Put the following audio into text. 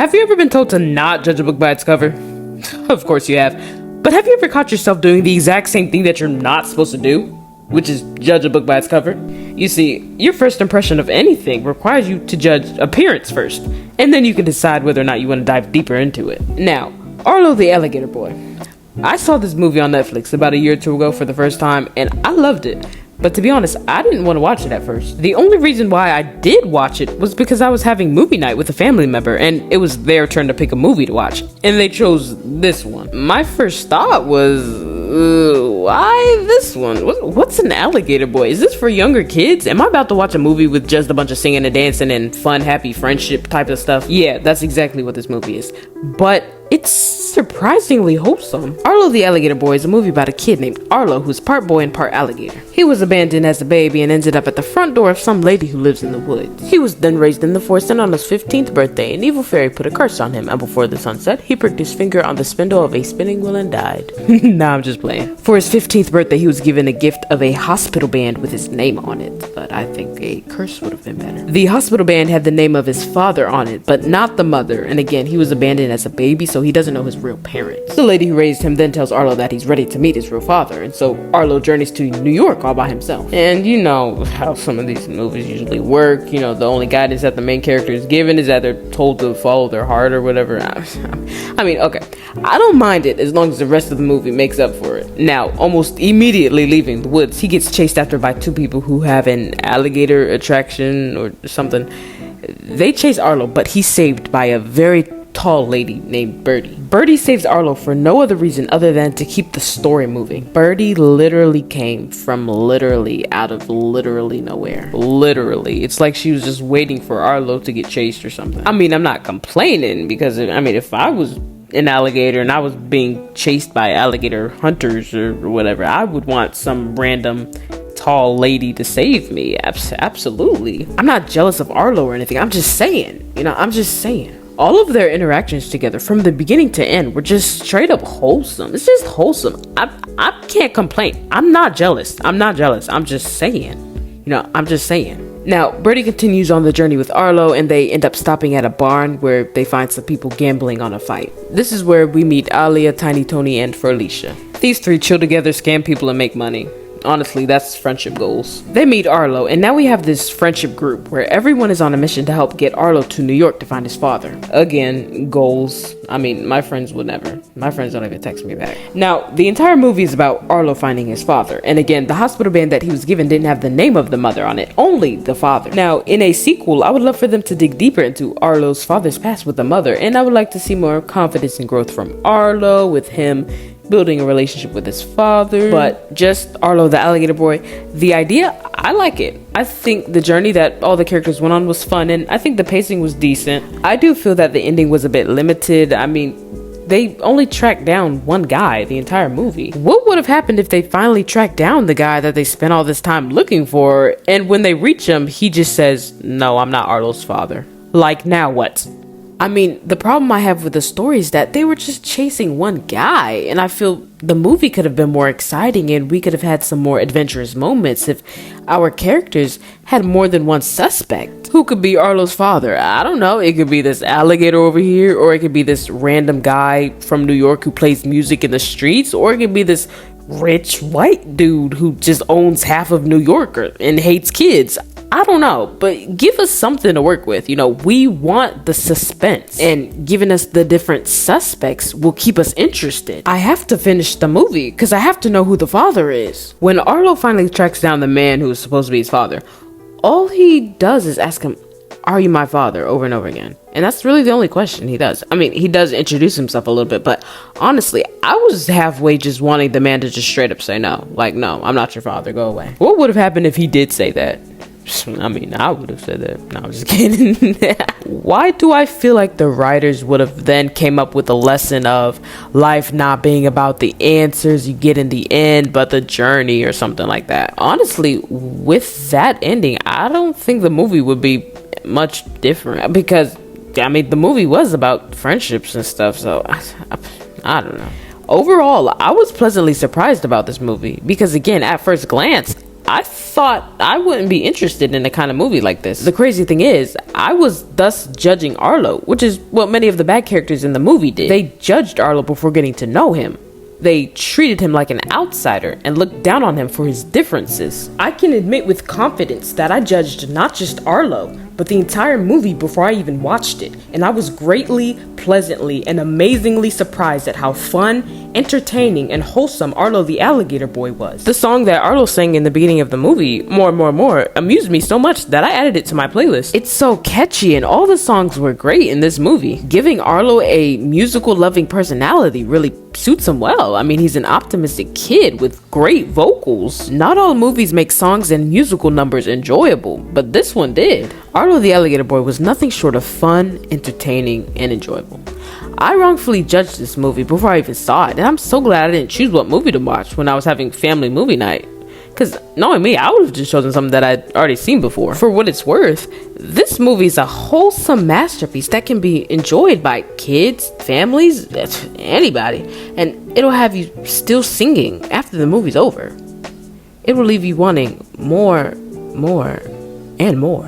Have you ever been told to not judge a book by its cover? Of course you have. But have you ever caught yourself doing the exact same thing that you're not supposed to do? Which is judge a book by its cover? You see, your first impression of anything requires you to judge appearance first, and then you can decide whether or not you want to dive deeper into it. Now, Arlo the Alligator Boy. I saw this movie on Netflix about a year or two ago for the first time, and I loved it. But to be honest, I didn't want to watch it at first. The only reason why I did watch it was because I was having movie night with a family member, and it was their turn to pick a movie to watch, and they chose this one. My first thought was, why this one? What's an Alligator Boy? Is this for younger kids? Am I about to watch a movie with just a bunch of singing and dancing and fun, happy friendship type of stuff? Yeah, that's exactly what this movie is. But it's surprisingly wholesome. Arlo the Alligator Boy is a movie about a kid named Arlo who's part boy and part alligator. He was abandoned as a baby and ended up at the front door of some lady who lives in the woods. He was then raised in the forest, and on his 15th birthday, an evil fairy put a curse on him, and before the sun set, he pricked his finger on the spindle of a spinning wheel and died. Nah, I'm just playing. For his 15th birthday, he was given a gift of a hospital band with his name on it, but I think a curse would have been better. The hospital band had the name of his father on it, but not the mother, and again, he was abandoned as a baby, so he doesn't know his real parents. The lady who raised him then tells Arlo that he's ready to meet his real father, and so Arlo journeys to New York all by himself. And you know how some of these movies usually work. You know, the only guidance that the main character is given is that they're told to follow their heart or whatever. I mean, okay, I don't mind it as long as the rest of the movie makes up for it. Now, almost immediately leaving the woods, he gets chased after by two people who have an alligator attraction or something. They chase Arlo, but he's saved by a very tall lady named Birdie. Birdie saves Arlo for no other reason other than to keep the story moving. Birdie literally came from literally out of literally nowhere. Literally. It's like she was just waiting for Arlo to get chased or something. I mean, I'm not complaining because, I mean, if I was an alligator and I was being chased by alligator hunters or whatever, I would want some random tall lady to save me. Absolutely. I'm not jealous of Arlo or anything. I'm just saying. I'm just saying. All of their interactions together from the beginning to end were just straight up wholesome. It's just wholesome. I can't complain. I'm not jealous. I'm just saying. I'm just saying. Now, Birdie continues on the journey with Arlo, and they end up stopping at a barn where they find some people gambling on a fight. This is where we meet Alia, Tiny Tony, and Felicia. These three chill together, scam people, and make money. Honestly, that's friendship goals. They meet Arlo, and now we have this friendship group where everyone is on a mission to help get Arlo to New York to find his father. Again, goals. I mean, my friends would never. My friends don't even text me back. Now, the entire movie is about Arlo finding his father, and again, the hospital band that he was given didn't have the name of the mother on it, only the father. Now, in a sequel, I would love for them to dig deeper into Arlo's father's past with the mother, and I would like to see more confidence and growth from Arlo, with him building a relationship with his father. But just Arlo the Alligator Boy, the idea, I like it. I think the journey that all the characters went on was fun, and I think the pacing was decent. I do feel that the ending was a bit limited. I mean, they only tracked down one guy the entire movie. What would have happened if they finally tracked down the guy that they spent all this time looking for, and when they reach him, he just says, "No, I'm not Arlo's father." Like, now what? I mean, the problem I have with the story is that they were just chasing one guy, and I feel the movie could have been more exciting and we could have had some more adventurous moments if our characters had more than one suspect. Who could be Arlo's father? I don't know. It could be this alligator over here, or it could be this random guy from New York who plays music in the streets, or it could be this rich white dude who just owns half of New York and hates kids. I don't know, but give us something to work with. We want the suspense, and giving us the different suspects will keep us interested. I have to finish the movie because I have to know who the father is. When Arlo finally tracks down the man who is supposed to be his father, all he does is ask him, "Are you my father?" over and over again. And that's really the only question he does. I mean, he does introduce himself a little bit, but honestly, I was halfway just wanting the man to just straight up say no. Like, "No, I'm not your father, go away." What would have happened if he did say that? I mean, I would have said that. No, I'm just kidding. Why do I feel like the writers would have then came up with a lesson of life not being about the answers you get in the end, but the journey or something like that? Honestly, with that ending, I don't think the movie would be much different, because, I mean, the movie was about friendships and stuff, so I don't know. Overall, I was pleasantly surprised about this movie because, again, at first glance, I thought I wouldn't be interested in a kind of movie like this. The crazy thing is, I was thus judging Arlo, which is what many of the bad characters in the movie did. They judged Arlo before getting to know him. They treated him like an outsider and looked down on him for his differences. I can admit with confidence that I judged not just Arlo, but the entire movie before I even watched it, and I was greatly, pleasantly, and amazingly surprised at how fun, entertaining, and wholesome Arlo the Alligator Boy was. The song that Arlo sang in the beginning of the movie, More, More, amused me so much that I added it to my playlist. It's so catchy, and all the songs were great in this movie. Giving Arlo a musical-loving personality really suits him well. I mean, he's an optimistic kid with great vocals. Not all movies make songs and musical numbers enjoyable, but this one did. Arlo the Alligator Boy was nothing short of fun, entertaining, and enjoyable. I wrongfully judged this movie before I even saw it, and I'm so glad I didn't choose what movie to watch when I was having family movie night. Because knowing me, I would have just chosen something that I'd already seen before. For what it's worth, this movie is a wholesome masterpiece that can be enjoyed by kids, families, anybody. And it'll have you still singing after the movie's over. It will leave you wanting more, and more.